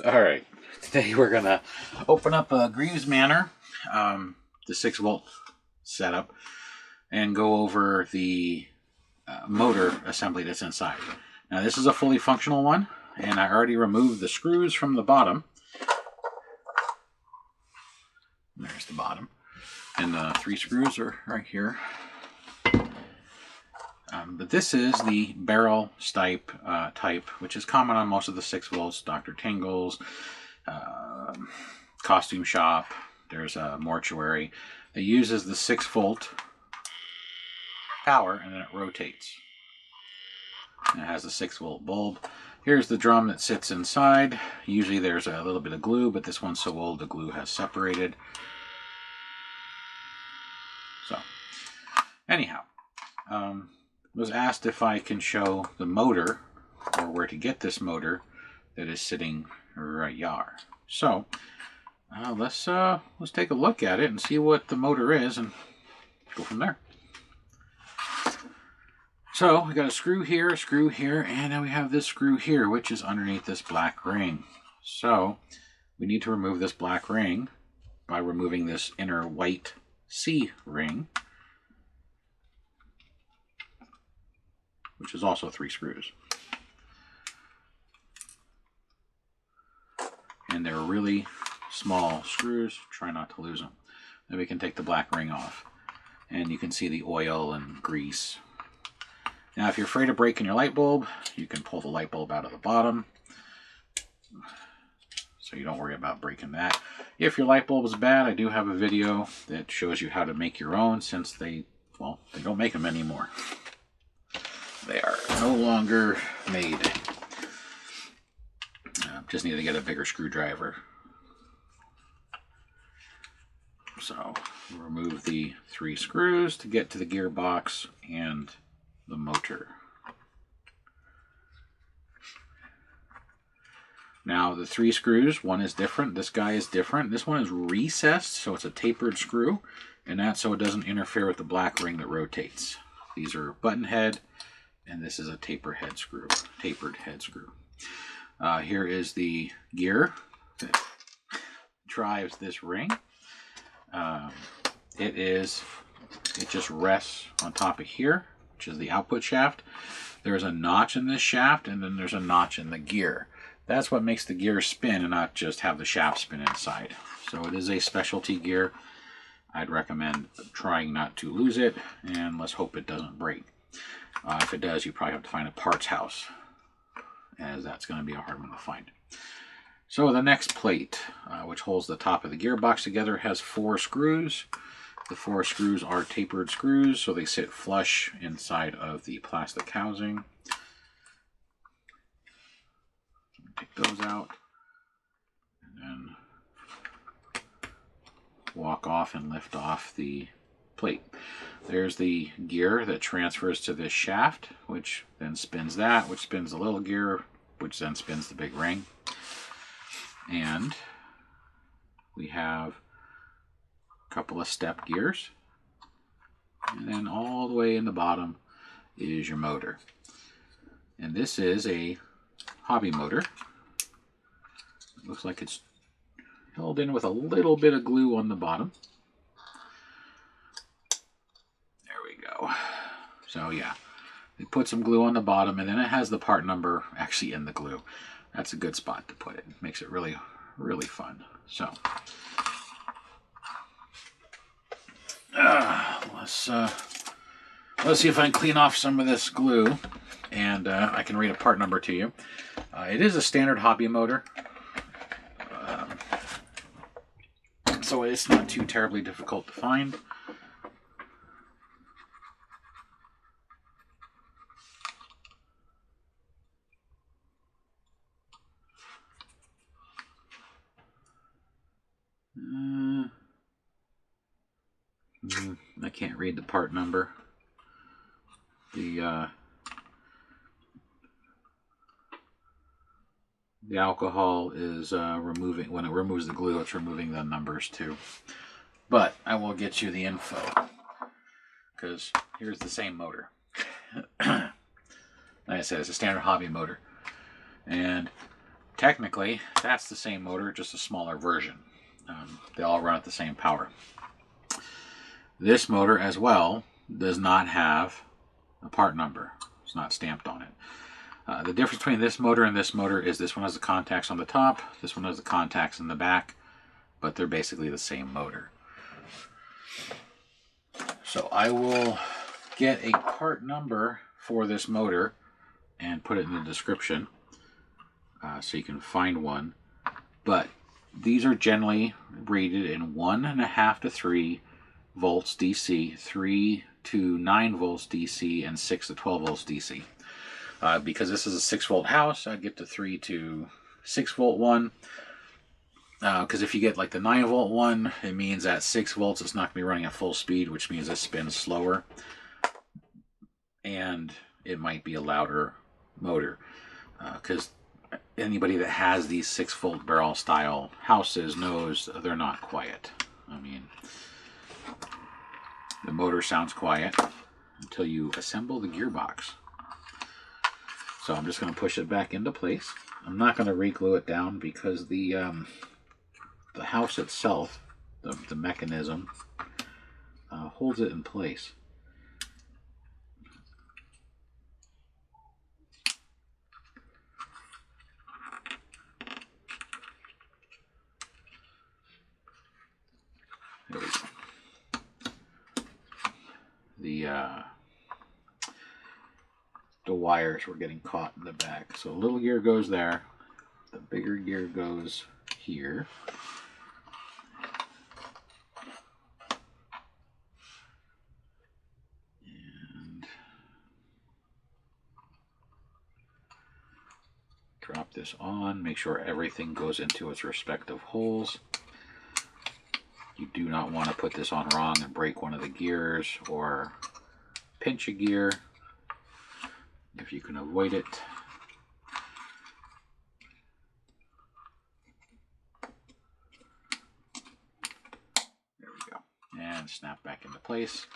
Alright, today we're going to open up a Greaves Manor, the 6-volt setup, and go over the motor assembly that's inside. Now this is a fully functional one, and I already removed the screws from the bottom. There's the bottom. And the 3 screws are right here. But this is the barrel type, which is common on most of the 6 volts, Dr. Tingle's, Costume Shop. There's a mortuary that uses the 6-volt power, and then it rotates. And it has a 6-volt bulb. Here's the drum that sits inside. Usually there's a little bit of glue, but this one's so old the glue has separated. So, anyhow, was asked if I can show the motor, or where to get this motor that is sitting right yar. So, let's take a look at it and see what the motor is, and go from there. So, we got a screw here, and then we have this screw here, which is underneath this black ring. So, we need to remove this black ring by removing this inner white C ring, which is also 3 screws. And they're really small screws. Try not to lose them. Then we can take the black ring off. And you can see the oil and grease. Now, if you're afraid of breaking your light bulb, you can pull the light bulb out of the bottom. So you don't worry about breaking that. If your light bulb is bad, I do have a video that shows you how to make your own, since they don't make them anymore. They are no longer made. Just need to get a bigger screwdriver. So, remove the 3 screws to get to the gearbox and the motor. Now, the 3 screws, one is different. This guy is different. This one is recessed, so it's a tapered screw, and that's so it doesn't interfere with the black ring that rotates. These are button head, and this is a tapered head screw. Here is the gear that drives this ring. It just rests on top of here, which is the output shaft. There's a notch in this shaft, and then there's a notch in the gear. That's what makes the gear spin and not just have the shaft spin inside. So it is a specialty gear. I'd recommend trying not to lose it, and let's hope it doesn't break. If it does, you probably have to find a parts house, as that's going to be a hard one to find. So the next plate, which holds the top of the gearbox together, has 4 screws. The 4 screws are tapered screws, so they sit flush inside of the plastic housing. Take those out, and then walk off and lift off the plate. There's the gear that transfers to this shaft, which then spins that, which spins the little gear, which then spins the big ring. And we have a couple of step gears. And then all the way in the bottom is your motor. And this is a hobby motor. It looks like it's held in with a little bit of glue on the bottom. There we go. So yeah, they put some glue on the bottom, and then it has the part number actually in the glue. That's a good spot to put it. It makes it really, really fun. So let's see if I can clean off some of this glue, and I can read a part number to you. It is a standard hobby motor, so it's not too terribly difficult to find. I can't read the part number. The alcohol is removing, when it removes the glue, it's removing the numbers too. But I will get you the info, because here's the same motor. Like I said, it's a standard hobby motor. And technically, that's the same motor, just a smaller version. They all run at the same power. This motor as well does not have a part number. It's not stamped on it. The difference between this motor and this motor is this one has the contacts on the top, this one has the contacts in the back, but they're basically the same motor. So I will get a part number for this motor and put it in the description so you can find one. But these are generally rated in 1.5 to 3 volts DC, 3 to 9 volts DC, and 6 to 12 volts DC. Because this is a 6 volt house, I'd get the 3 to 6 volt one. Because if you get like the 9 volt one, it means at 6 volts it's not going to be running at full speed, which means it spins slower. And it might be a louder motor. Because anybody that has these 6 volt barrel style houses knows they're not quiet. I mean, the motor sounds quiet until you assemble the gearbox. So I'm just going to push it back into place. I'm not going to re-glue it down because the house itself, the mechanism, holds it in place. There we go. The wires were getting caught in the back. So a little gear goes there. The bigger gear goes here. And drop this on. Make sure everything goes into its respective holes. You do not want to put this on wrong and break one of the gears or pinch a gear if you can avoid it. There we go. And snap back into place.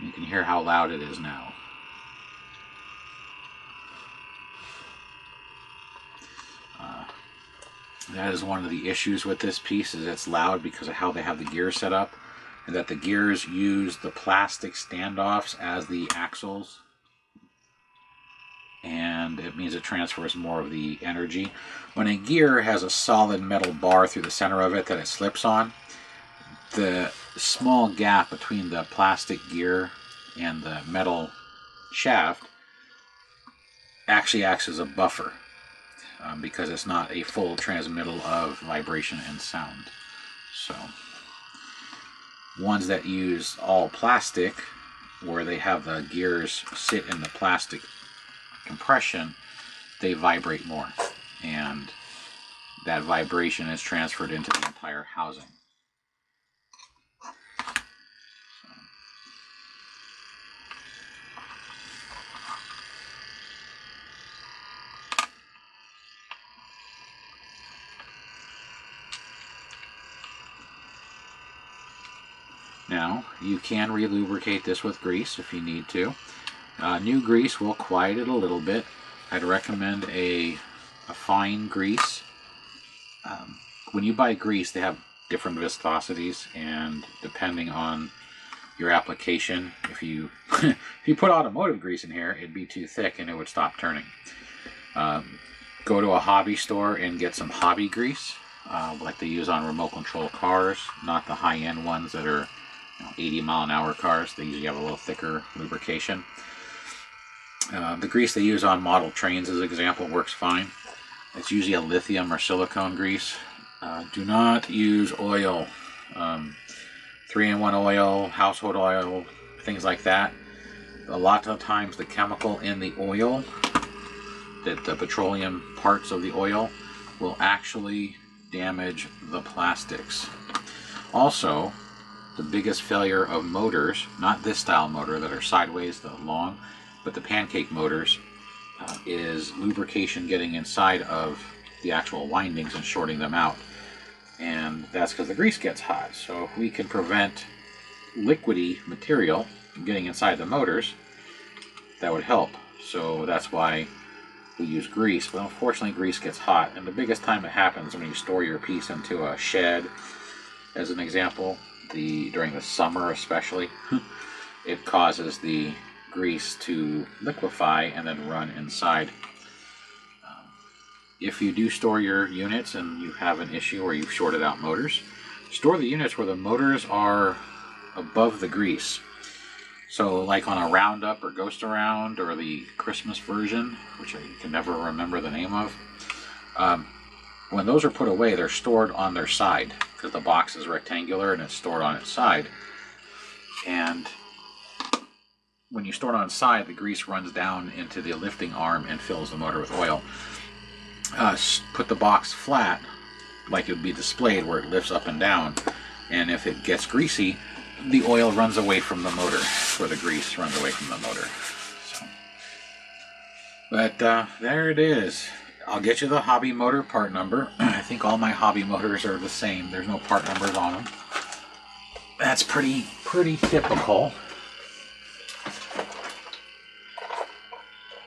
You can hear how loud it is now. That is one of the issues with this piece, is it's loud because of how they have the gears set up, and that the gears use the plastic standoffs as the axles, and it means it transfers more of the energy. When a gear has a solid metal bar through the center of it that it slips on, the small gap between the plastic gear and the metal shaft actually acts as a buffer. Because it's not a full transmittal of vibration and sound. So ones that use all plastic, where they have the gears sit in the plastic compression, they vibrate more, and that vibration is transferred into the entire housing. Now, you can re-lubricate this with grease if you need to. New grease will quiet it a little bit. I'd recommend a fine grease. When you buy grease, they have different viscosities, and depending on your application, if you if you put automotive grease in here, it'd be too thick and it would stop turning. Go to a hobby store and get some hobby grease, like they use on remote control cars, not the high-end ones that are 80-mile-an-hour cars. They usually have a little thicker lubrication. The grease they use on model trains, as an example, works fine. It's usually a lithium or silicone grease. Do not use oil. 3-in-1 oil, household oil, things like that. A lot of times the chemical in the oil, the petroleum parts of the oil, will actually damage the plastics. Also, the biggest failure of motors, not this style motor that are sideways, the long, but the pancake motors, is lubrication getting inside of the actual windings and shorting them out. And that's because the grease gets hot. So if we can prevent liquidy material from getting inside the motors, that would help. so that's why we use grease. But unfortunately, grease gets hot, and the biggest time it happens when you store your piece into a shed, as an example, during the summer especially, it causes the grease to liquefy and then run inside. If you do store your units and you have an issue or you've shorted out motors, store the units where the motors are above the grease. So like on a Roundup or Ghost Around or the Christmas version, which I can never remember the name of, when those are put away, they're stored on their side because the box is rectangular and it's stored on its side. And when you store it on its side, the grease runs down into the lifting arm and fills the motor with oil. Put the box flat like it would be displayed where it lifts up and down, and if it gets greasy, the oil runs away from the motor, or the grease runs away from the motor. So, but there it is. I'll get you the hobby motor part number. I think all my hobby motors are the same. There's no part numbers on them. That's pretty typical.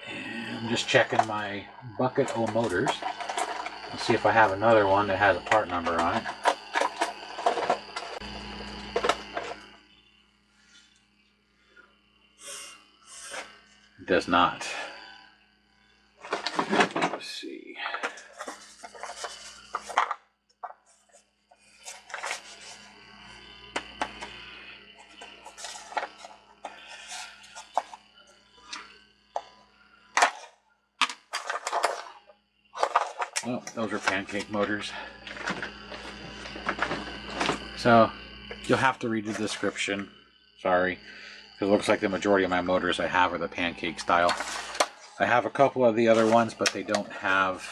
I'm just checking my bucket of motors. Let's see if I have another one that has a part number on it. It does not. Let's see. Oh, those are pancake motors. So you'll have to read the description. Sorry, because it looks like the majority of my motors I have are the pancake style. I have a couple of the other ones, but they don't have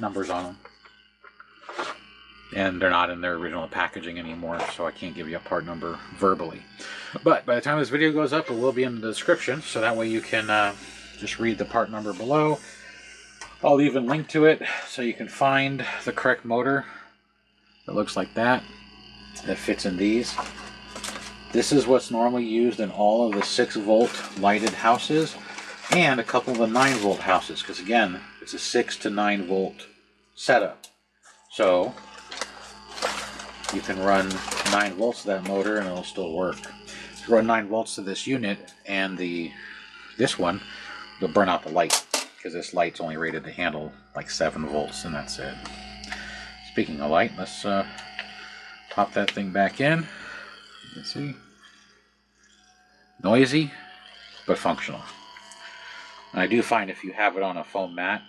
numbers on them. And they're not in their original packaging anymore, so I can't give you a part number verbally. But by the time this video goes up, it will be in the description, so that way you can just read the part number below. I'll even link to it so you can find the correct motor that looks like that fits in these. This is what's normally used in all of the 6-volt lighted houses and a couple of the 9-volt houses, because again, it's a 6 to 9-volt setup. So you can run 9 volts to that motor and it'll still work. If you run 9 volts to this unit and this one, you'll burn out the light, because this light's only rated to handle like 7 volts, and that's it. Speaking of light, let's pop that thing back in. You can see. Noisy, but functional. And I do find if you have it on a foam mat,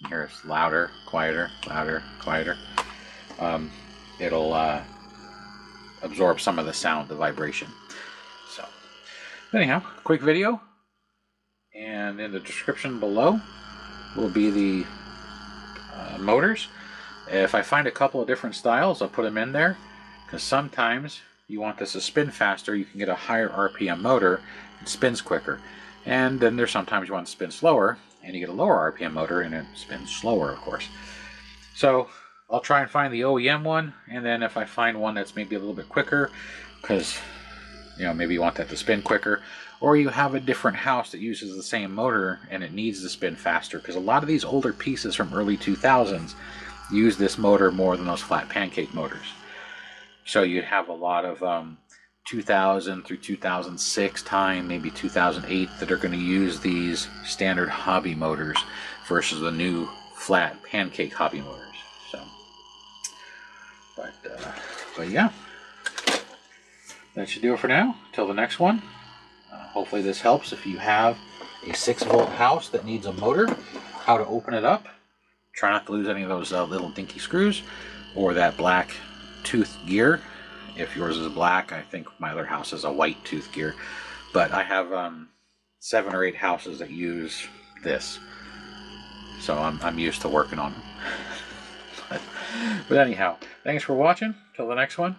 here it's louder, quieter, it'll absorb some of the sound, the vibration. So, anyhow, quick video. And in the description below will be the motors. If I find a couple of different styles, I'll put them in there, because sometimes you want this to spin faster. You can get a higher RPM motor, it spins quicker. And then there's sometimes you want to spin slower, and you get a lower RPM motor and it spins slower, of course. So I'll try and find the OEM one, and then if I find one that's maybe a little bit quicker, because maybe you want that to spin quicker, or you have a different house that uses the same motor and it needs to spin faster, because a lot of these older pieces from early 2000s use this motor more than those flat pancake motors. So you'd have a lot of 2000 through 2006 time, maybe 2008, that are going to use these standard hobby motors versus the new flat pancake hobby motors. So, but yeah, that should do it for now. Till the next one. Hopefully this helps if you have a 6-volt house that needs a motor, how to open it up. Try not to lose any of those little dinky screws or that black tooth gear. If yours is black, I think my other house is a white tooth gear. But I have 7 or 8 houses that use this, so I'm used to working on them. But anyhow, thanks for watching. Till the next one.